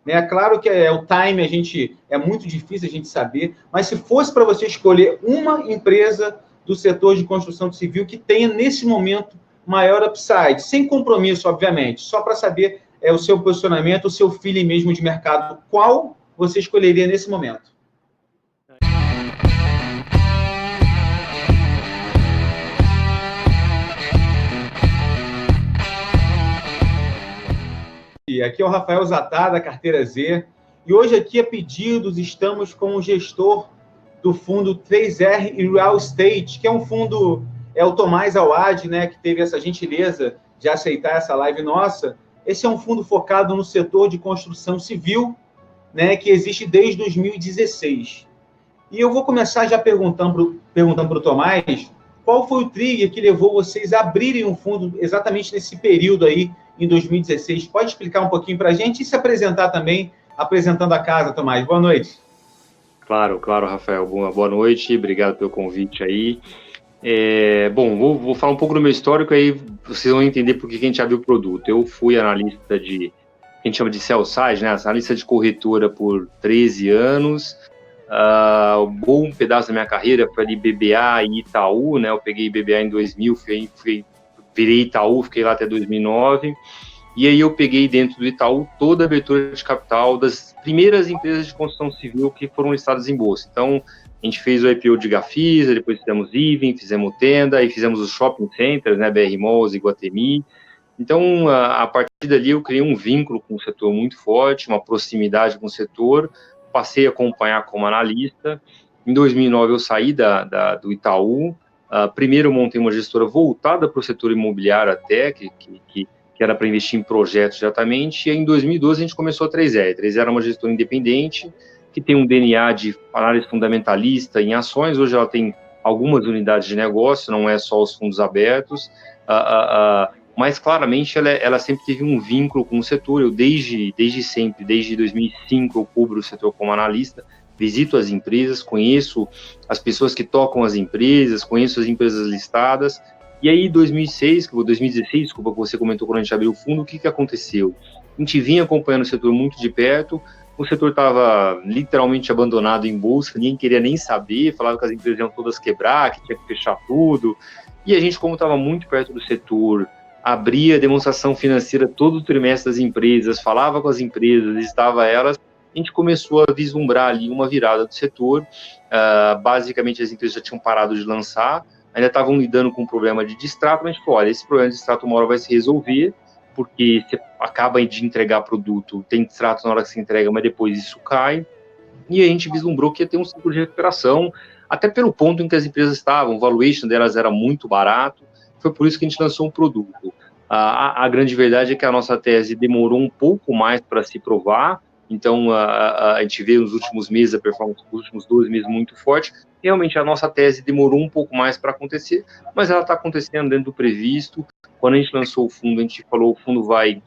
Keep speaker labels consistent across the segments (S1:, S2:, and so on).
S1: né? Claro que o time é muito difícil a gente saber, mas se fosse para você escolher uma empresa do setor de construção civil que tenha, nesse momento, maior upside, sem compromisso, obviamente, só para saber o seu posicionamento, o seu feeling mesmo de mercado, qual você escolheria nesse momento? E aqui é o Rafael Zatá, da Carteira Z, e hoje aqui, a pedidos, estamos com o gestor do fundo 3R Real Estate, que é um fundo, o Tomás Awad, né, que teve essa gentileza de aceitar essa live nossa. Esse é um fundo focado no setor de construção civil, né, que existe desde 2016. E eu vou começar já perguntando para o Tomás, qual foi o trigger que levou vocês a abrirem um fundo exatamente nesse período aí, em 2016? Pode explicar um pouquinho para a gente e se apresentar também, apresentando a casa, Tomás. Boa noite.
S2: Claro, Rafael. Boa noite, obrigado pelo convite aí. Bom, vou falar um pouco do meu histórico, aí vocês vão entender por que a gente abriu o produto. Eu fui analista que a gente chama de sell side, né? Analista de corretora por 13 anos. Um bom pedaço da minha carreira foi ali BBA e Itaú, né? Eu peguei BBA em 2000, virei Itaú, fiquei lá até 2009. E aí eu peguei dentro do Itaú toda a abertura de capital das primeiras empresas de construção civil que foram listadas em bolsa. Então, a gente fez o IPO de Gafisa, depois fizemos Ivem, fizemos Tenda, e fizemos os shopping centers, né, BR Malls e Iguatemi. Então, a partir dali, eu criei um vínculo com o setor muito forte, uma proximidade com o setor, passei a acompanhar como analista. Em 2009, eu saí do Itaú. Primeiro, eu montei uma gestora voltada para o setor imobiliário até, que era para investir em projetos diretamente, e em 2012 a gente começou a 3R. A 3R era uma gestora independente, que tem um DNA de análise fundamentalista em ações. Hoje ela tem algumas unidades de negócio, não é só os fundos abertos, mas claramente ela sempre teve um vínculo com o setor. Eu desde sempre, desde 2005, eu cubro o setor como analista, visito as empresas, conheço as pessoas que tocam as empresas, conheço as empresas listadas. E aí, 2016, que você comentou quando a gente abriu o fundo, o que aconteceu? A gente vinha acompanhando o setor muito de perto, o setor estava literalmente abandonado em bolsa, ninguém queria nem saber, falava que as empresas iam todas quebrar, que tinha que fechar tudo. E a gente, como estava muito perto do setor, abria a demonstração financeira todo o trimestre das empresas, falava com as empresas, listava elas, a gente começou a vislumbrar ali uma virada do setor. Basicamente, as empresas já tinham parado de lançar, ainda estavam lidando com um problema de distrato, mas a gente falou, olha, esse problema de distrato uma hora vai se resolver, porque você acaba de entregar produto, tem distrato na hora que se entrega, mas depois isso cai, e a gente vislumbrou que ia ter um ciclo de recuperação, até pelo ponto em que as empresas estavam, o valuation delas era muito barato, foi por isso que a gente lançou um produto. A grande verdade é que a nossa tese demorou um pouco mais para se provar, então a gente vê nos últimos meses a performance dos últimos 12 meses muito forte. Realmente a nossa tese demorou um pouco mais para acontecer, mas ela está acontecendo dentro do previsto. Quando a gente lançou o fundo, a gente falou o fundo vai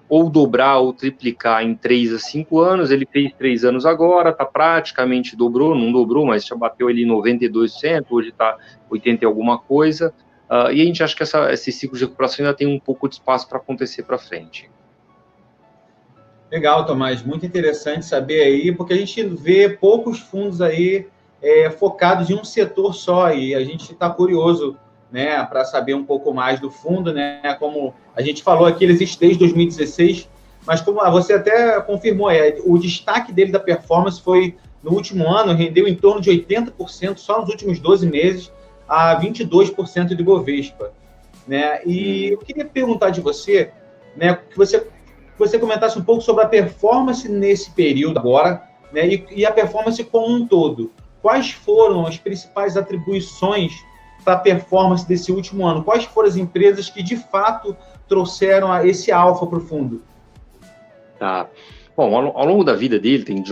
S2: ou dobrar ou triplicar em 3 a 5 anos, ele fez 3 anos agora, está praticamente não dobrou, mas já bateu ali 92%, hoje está 80% e alguma coisa, e a gente acha que esse ciclo de recuperação ainda tem um pouco de espaço para acontecer para frente.
S1: Legal, Tomás, muito interessante saber aí, porque a gente vê poucos fundos aí focados em um setor só, e a gente está curioso, né, para saber um pouco mais do fundo, né, como a gente falou aqui, ele existe desde 2016, mas como você até confirmou, o destaque dele da performance foi, no último ano, rendeu em torno de 80%, só nos últimos 12 meses, a 22% de Bovespa, né, e eu queria perguntar de você, né, que você comentasse um pouco sobre a performance nesse período agora, né, e a performance como um todo. Quais foram as principais atribuições para a performance desse último ano? Quais foram as empresas que, de fato, trouxeram esse alfa para o fundo?
S2: Tá. Bom, ao longo da vida dele, tem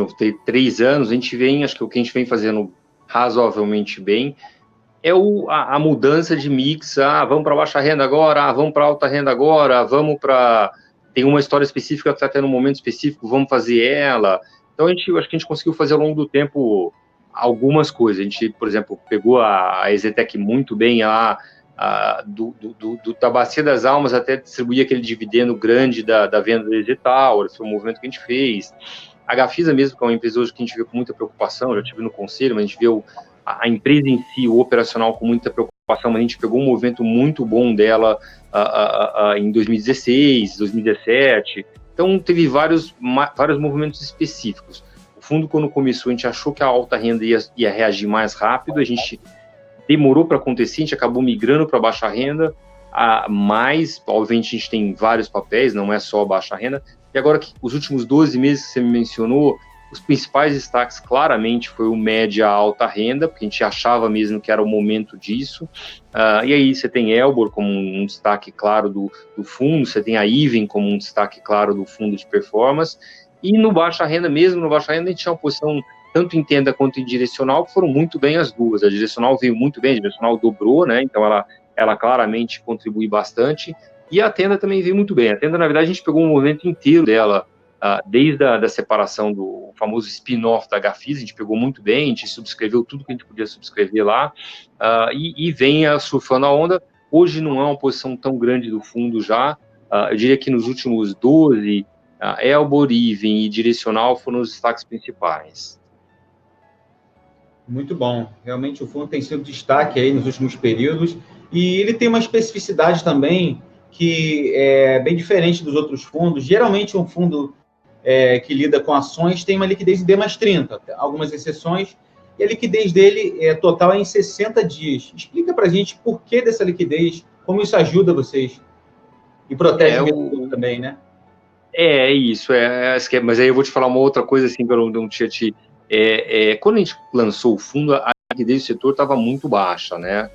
S2: 3 anos, acho que o que a gente vem fazendo razoavelmente bem é a mudança de mix. Vamos para baixa renda agora, vamos para alta renda agora, vamos para... Tem uma história específica que está tendo um momento específico, vamos fazer ela. Então, acho que a gente conseguiu fazer ao longo do tempo algumas coisas. A gente, por exemplo, pegou a EZTEC muito bem lá, da Bacia das Almas até distribuir aquele dividendo grande da venda da Exetal, esse foi um movimento que a gente fez. A Gafisa mesmo, que é uma empresa hoje que a gente vê com muita preocupação, eu já estive no conselho, mas a gente vê a empresa em si, o operacional, com muita preocupação, mas a gente pegou um movimento muito bom dela em 2016, 2017, então teve vários movimentos específicos. O fundo, quando começou, a gente achou que a alta renda ia reagir mais rápido, a gente demorou para acontecer, a gente acabou migrando para a baixa renda, mas, obviamente, a gente tem vários papéis, não é só a baixa renda, e agora, os últimos 12 meses que você me mencionou, os principais destaques, claramente, foi o média alta renda, porque a gente achava mesmo que era o momento disso, e aí você tem Elbor como um destaque claro do fundo, você tem a Iven como um destaque claro do fundo de performance, e no baixa renda, mesmo no baixa renda, a gente tinha uma posição tanto em tenda quanto em direcional, que foram muito bem as duas. A direcional veio muito bem, a direcional dobrou, né? Então ela claramente contribui bastante, e a tenda também veio muito bem. A tenda, na verdade, a gente pegou um movimento inteiro dela, desde a separação do famoso spin-off da Gafisa, a gente pegou muito bem, a gente subscreveu tudo que a gente podia subscrever lá, e vem surfando a onda. Hoje não é uma posição tão grande do fundo já, eu diria que nos últimos 12, Elbor, Iven e direcional foram os destaques principais.
S1: Muito bom. Realmente o fundo tem sido destaque aí nos últimos períodos, e ele tem uma especificidade também que é bem diferente dos outros fundos. Geralmente um fundo que lida com ações tem uma liquidez em D+30, algumas exceções, e a liquidez dele total é em 60 dias. Explica para a gente por que dessa liquidez, como isso ajuda vocês e protege o investidor também, né?
S2: É isso, mas aí eu vou te falar uma outra coisa assim que eu não tinha te... quando a gente lançou o fundo, a liquidez do setor estava muito baixa, né?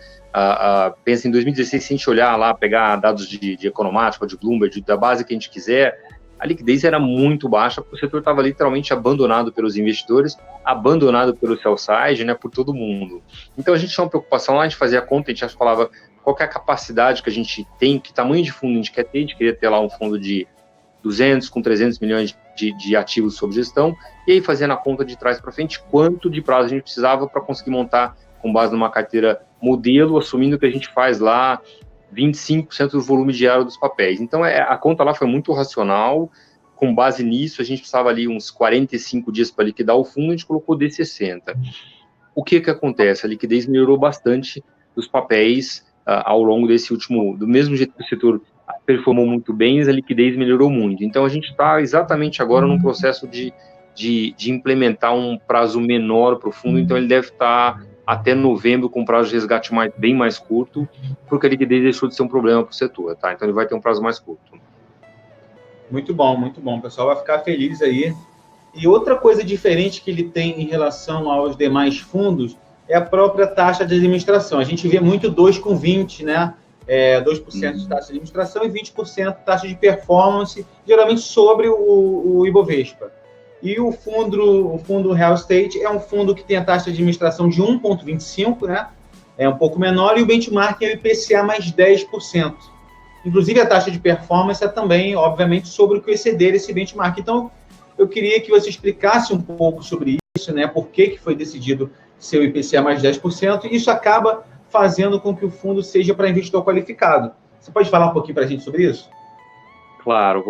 S2: Pensa em 2016, se a gente olhar lá, pegar dados de Economática, de Bloomberg, da base que a gente quiser, a liquidez era muito baixa, porque o setor estava literalmente abandonado pelos investidores, abandonado pelo sell-side, né, por todo mundo. Então a gente tinha uma preocupação lá, a gente fazia a conta, a gente falava qual que é a capacidade que a gente tem, que tamanho de fundo a gente quer ter, a gente queria ter lá um fundo de 200 com 300 milhões de ativos sob gestão, e aí fazendo a conta de trás para frente, quanto de prazo a gente precisava para conseguir montar com base numa carteira modelo, assumindo que a gente faz lá 25% do volume diário dos papéis. Então, a conta lá foi muito racional, com base nisso, a gente precisava ali uns 45 dias para liquidar o fundo, a gente colocou D60. O que acontece? A liquidez melhorou bastante dos papéis ao longo desse último, do mesmo jeito que o setor performou muito bem, a liquidez melhorou muito. Então, a gente está exatamente agora num processo de implementar um prazo menor para o fundo, então ele deve estar até novembro com prazo de resgate bem mais curto, porque a liquidez deixou de ser um problema para o setor, tá? Então ele vai ter um prazo mais curto.
S1: Muito bom, muito bom. O pessoal vai ficar feliz aí. E outra coisa diferente que ele tem em relação aos demais fundos é a própria taxa de administração. A gente vê muito 2,20, né? 2% de taxa de administração e 20% de taxa de performance, geralmente sobre o Ibovespa. E o fundo Real Estate é um fundo que tem a taxa de administração de 1,25, né? É um pouco menor, e o benchmark é o IPCA mais 10%. Inclusive, a taxa de performance é também, obviamente, sobre o que exceder esse benchmark. Então, eu queria que você explicasse um pouco sobre isso, né? Por que foi decidido ser o IPCA mais 10%, e isso acaba fazendo com que o fundo seja para investidor qualificado. Você pode falar um pouquinho para a gente sobre isso?
S2: Claro.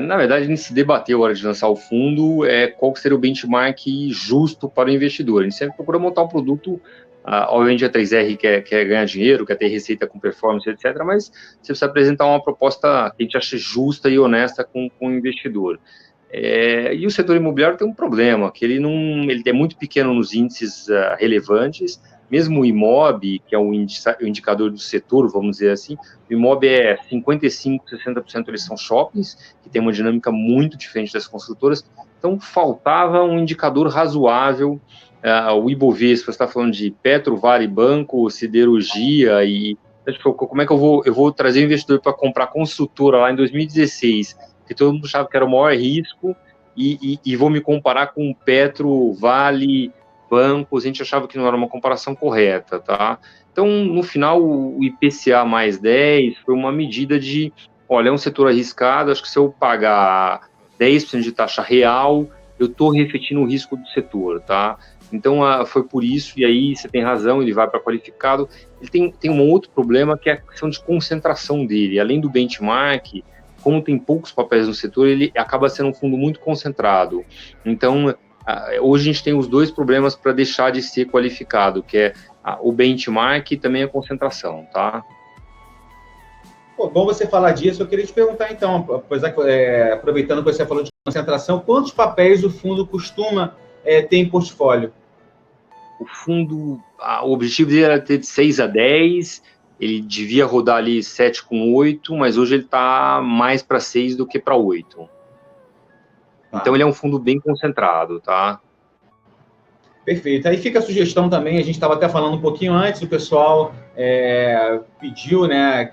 S2: Na verdade, a gente se debateu na hora de lançar o fundo, qual seria o benchmark justo para o investidor. A gente sempre procura montar um produto, obviamente a 3R quer ganhar dinheiro, quer ter receita com performance, etc., mas você precisa apresentar uma proposta que a gente ache justa e honesta com o investidor. E o setor imobiliário tem um problema, que ele é muito pequeno nos índices relevantes. Mesmo o IMOB, que é o indicador do setor, vamos dizer assim, o IMOB 55%, 60% eles são shoppings, que tem uma dinâmica muito diferente das construtoras, então faltava um indicador razoável. O Ibovespa, você está falando de Petro, Vale, Banco, Siderurgia, e como é que eu vou trazer o investidor para comprar construtora lá em 2016, que todo mundo achava que era o maior risco, e vou me comparar com Petro, Vale, bancos, a gente achava que não era uma comparação correta, tá? Então, no final, o IPCA mais 10 foi uma medida de, olha, é um setor arriscado, acho que se eu pagar 10% de taxa real, eu estou refletindo o risco do setor, tá? Então, foi por isso, e aí você tem razão, ele vai para qualificado. ele tem um outro problema, que é a questão de concentração dele. Além do benchmark, como tem poucos papéis no setor, ele acaba sendo um fundo muito concentrado. Então, hoje a gente tem os dois problemas para deixar de ser qualificado, que é o benchmark e também a concentração, tá?
S1: Pô, bom você falar disso. Eu queria te perguntar, então, aproveitando que você falou de concentração, quantos papéis o fundo costuma ter em portfólio?
S2: O fundo, o objetivo dele era ter de 6 a 10, ele devia rodar ali 7 com 8, mas hoje ele está mais para 6 do que para 8. Então ele é um fundo bem concentrado, tá?
S1: Perfeito. Aí fica a sugestão também, a gente estava até falando um pouquinho antes, o pessoal pediu, né,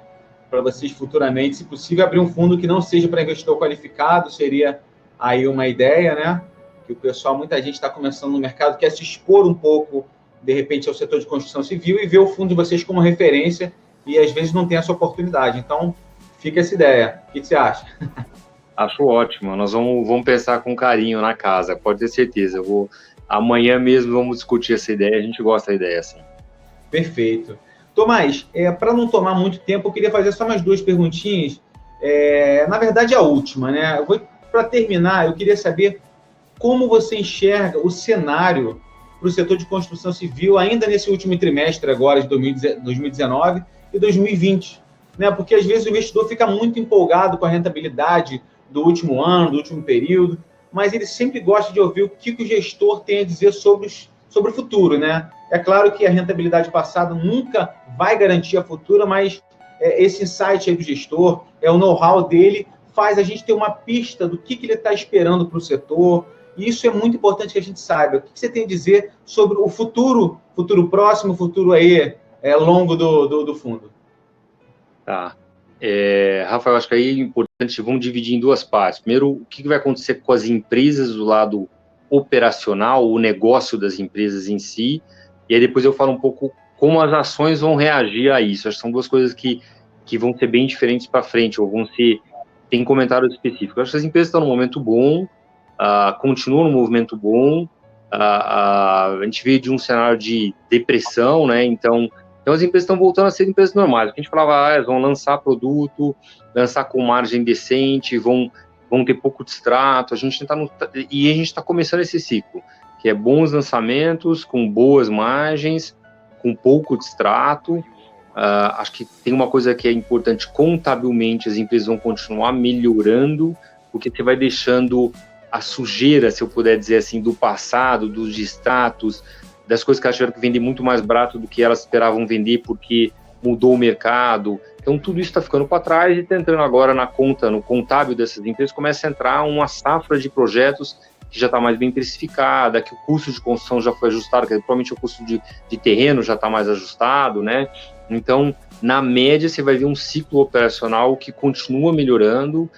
S1: para vocês futuramente, se possível, abrir um fundo que não seja para investidor qualificado, seria aí uma ideia, né? Que o pessoal, muita gente está começando no mercado, quer se expor um pouco, de repente, ao setor de construção civil e ver o fundo de vocês como referência e, às vezes, não tem essa oportunidade. Então, fica essa ideia. O que você acha?
S2: Acho ótimo. Nós vamos pensar com carinho na casa, pode ter certeza. Amanhã mesmo vamos discutir essa ideia, a gente gosta da ideia, assim.
S1: Perfeito. Tomás, para não tomar muito tempo, eu queria fazer só mais 2 perguntinhas. Na verdade, a última, né? Para terminar, eu queria saber como você enxerga o cenário para o setor de construção civil ainda nesse último trimestre agora de 2019 e 2020, né? Porque às vezes o investidor fica muito empolgado com a rentabilidade do último ano, do último período, mas ele sempre gosta de ouvir o que o gestor tem a dizer sobre o futuro, né? É claro que a rentabilidade passada nunca vai garantir a futura, mas esse insight aí do gestor, o know-how dele, faz a gente ter uma pista do que ele está esperando para o setor. E isso é muito importante que a gente saiba. O que você tem a dizer sobre o futuro próximo, futuro aí longo do fundo?
S2: Tá. Rafael, acho que aí é importante, vamos dividir em 2 partes. Primeiro, o que vai acontecer com as empresas do lado operacional, o negócio das empresas em si, e aí depois eu falo um pouco como as ações vão reagir a isso. Acho que são 2 coisas que vão ser bem diferentes para frente, ou tem comentários específicos. Acho que as empresas estão num momento bom, continua num movimento bom, a gente veio de um cenário de depressão, né? Então as empresas estão voltando a ser empresas normais. A gente falava, elas vão lançar produto, lançar com margem decente, vão ter pouco distrato, a gente está começando esse ciclo, que é bons lançamentos, com boas margens, com pouco distrato. Acho que tem uma coisa que é importante, contabilmente as empresas vão continuar melhorando, porque você vai deixando a sujeira, se eu puder dizer assim, do passado, dos distratos, das coisas que elas tiveram que vender muito mais barato do que elas esperavam vender porque mudou o mercado. Então, tudo isso está ficando para trás e está entrando agora na conta, no contábil dessas empresas, começa a entrar uma safra de projetos que já está mais bem precificada, que o custo de construção já foi ajustado, que provavelmente o custo de terreno já está mais ajustado, né? Então, na média, você vai ver um ciclo operacional que continua melhorando,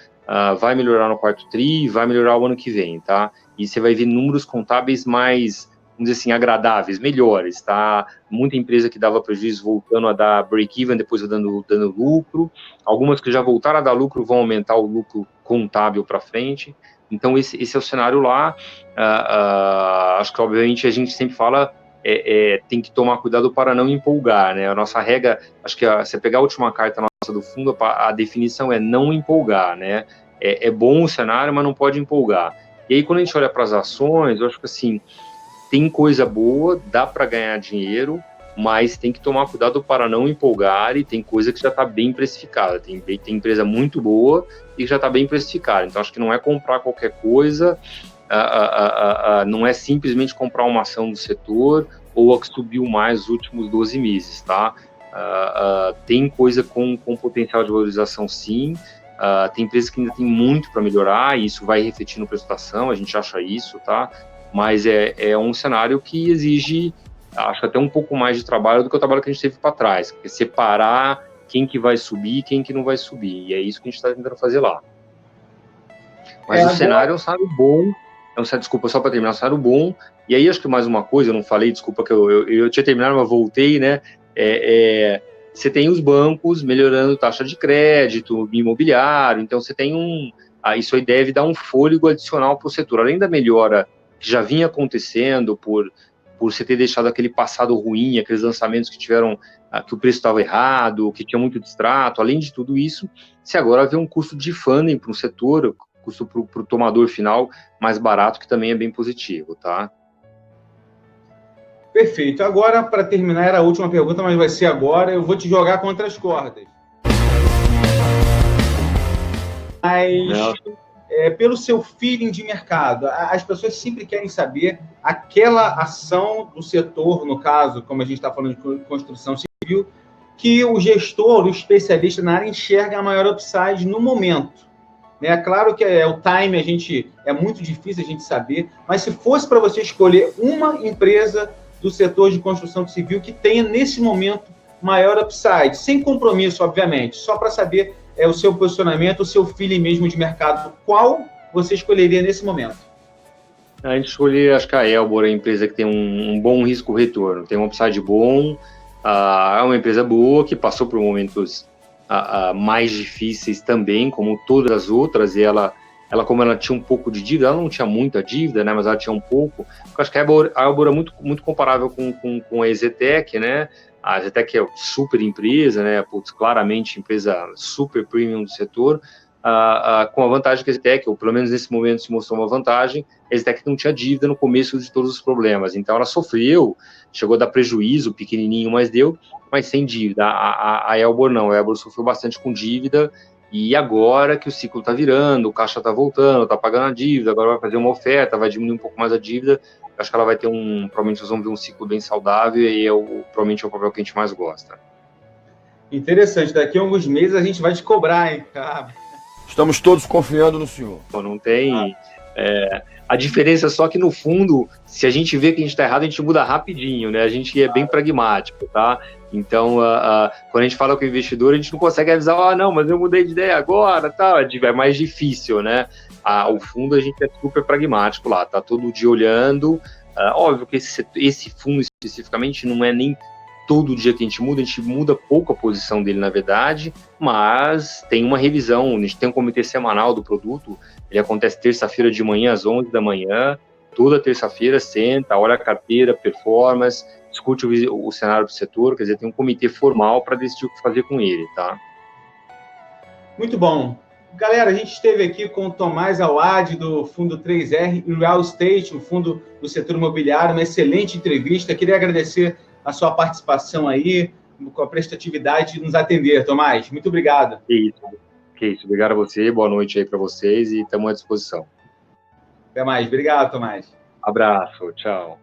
S2: vai melhorar no quarto tri, vai melhorar o ano que vem, tá? E você vai ver números contábeis mais, vamos dizer assim, agradáveis, melhores, tá? Muita empresa que dava prejuízo voltando a dar break-even, depois dando lucro. Algumas que já voltaram a dar lucro vão aumentar o lucro contábil para frente. Então, esse é o cenário lá. Acho que, obviamente, a gente sempre fala, tem que tomar cuidado para não empolgar, né? A nossa regra, acho que se pegar a última carta nossa do fundo, a definição é não empolgar, né? É bom o cenário, mas não pode empolgar. E aí, quando a gente olha para as ações, eu acho que, assim, tem coisa boa, dá para ganhar dinheiro, mas tem que tomar cuidado para não empolgar, e tem coisa que já está bem precificada. Tem empresa muito boa e que já está bem precificada. Então, acho que não é comprar qualquer coisa, não é simplesmente comprar uma ação do setor ou a que subiu mais nos últimos 12 meses, tá? Tem coisa com potencial de valorização, sim. Tem empresas que ainda tem muito para melhorar, e isso vai refletir no preço da ação, a gente acha isso, tá? Mas é um cenário que exige, acho até um pouco mais de trabalho do que o trabalho que a gente teve para trás, que é separar quem que vai subir e quem que não vai subir, e é isso que a gente está tentando fazer lá. Mas o cenário é um cenário bom, desculpa, só para terminar, um cenário bom, e aí acho que mais uma coisa, eu não falei, desculpa que eu tinha terminado, mas voltei, né? Você tem os bancos melhorando taxa de crédito, imobiliário, então você tem isso aí deve dar um fôlego adicional para o setor, além da melhora que já vinha acontecendo por você ter deixado aquele passado ruim, aqueles lançamentos que tiveram que o preço estava errado, que tinha muito distrato. Além de tudo isso, se agora vê um custo de funding para o setor, custo para o tomador final mais barato, que também é bem positivo, tá?
S1: Perfeito. Agora, para terminar, era a última pergunta, mas vai ser agora, eu vou te jogar contra as cordas. Mas, pelo seu feeling de mercado, as pessoas sempre querem saber aquela ação do setor, no caso, como a gente está falando de construção civil, que o gestor, o especialista na área, enxerga a maior upside no momento. É claro que o time é muito difícil a gente saber, mas se fosse para você escolher uma empresa do setor de construção civil que tenha, nesse momento, maior upside, sem compromisso, obviamente, só para saber o seu posicionamento, o seu feeling mesmo de mercado, qual você escolheria nesse momento?
S2: A gente escolheu, acho que a Elbor é a empresa que tem um bom risco-retorno, tem um upside bom, é uma empresa boa, que passou por momentos mais difíceis também, como todas as outras, e ela como ela tinha um pouco de dívida, ela não tinha muita dívida, né, mas ela tinha um pouco. Eu acho que a Elbor é muito comparável com a EZTEC, né? A EZTEC é super empresa, né? Putz, claramente empresa super premium do setor, com a vantagem que a EZTEC, ou pelo menos nesse momento se mostrou uma vantagem, a EZTEC não tinha dívida no começo de todos os problemas, então ela sofreu, chegou a dar prejuízo, pequenininho, mas deu, mas sem dívida. A Elbor não, a Elbor sofreu bastante com dívida, e agora que o ciclo está virando, o caixa está voltando, está pagando a dívida, agora vai fazer uma oferta, vai diminuir um pouco mais a dívida, acho que ela vai ter provavelmente nós vamos ver um ciclo bem saudável, e provavelmente é o papel que a gente mais gosta.
S1: Interessante, daqui a alguns meses a gente vai te cobrar, hein?
S3: Estamos todos confiando no senhor.
S2: Não tem... a diferença é só que, no fundo, se a gente vê que a gente está errado, a gente muda rapidinho, né? A gente é bem pragmático, tá? Então, quando a gente fala com o investidor, a gente não consegue avisar, não, mas eu mudei de ideia agora, tá? É mais difícil, né? O fundo, a gente é super pragmático lá, tá todo dia olhando. Óbvio que esse fundo, especificamente, não é nem todo dia que a gente muda pouco a posição dele, na verdade, mas tem uma revisão, a gente tem um comitê semanal do produto, ele acontece terça-feira de manhã, às 11 da manhã, toda terça-feira senta, olha a carteira, performance, discute o cenário do setor, quer dizer, tem um comitê formal para decidir o que fazer com ele, tá?
S1: Muito bom. Galera, a gente esteve aqui com o Tomás Awad, do Fundo 3R Real Estate, um fundo do setor imobiliário, uma excelente entrevista. Queria agradecer a sua participação aí, com a prestatividade de nos atender, Tomás. Muito obrigado.
S2: Que isso. Obrigado a você, boa noite aí para vocês e estamos à disposição.
S1: Até mais. Obrigado, Tomás.
S2: Abraço, tchau.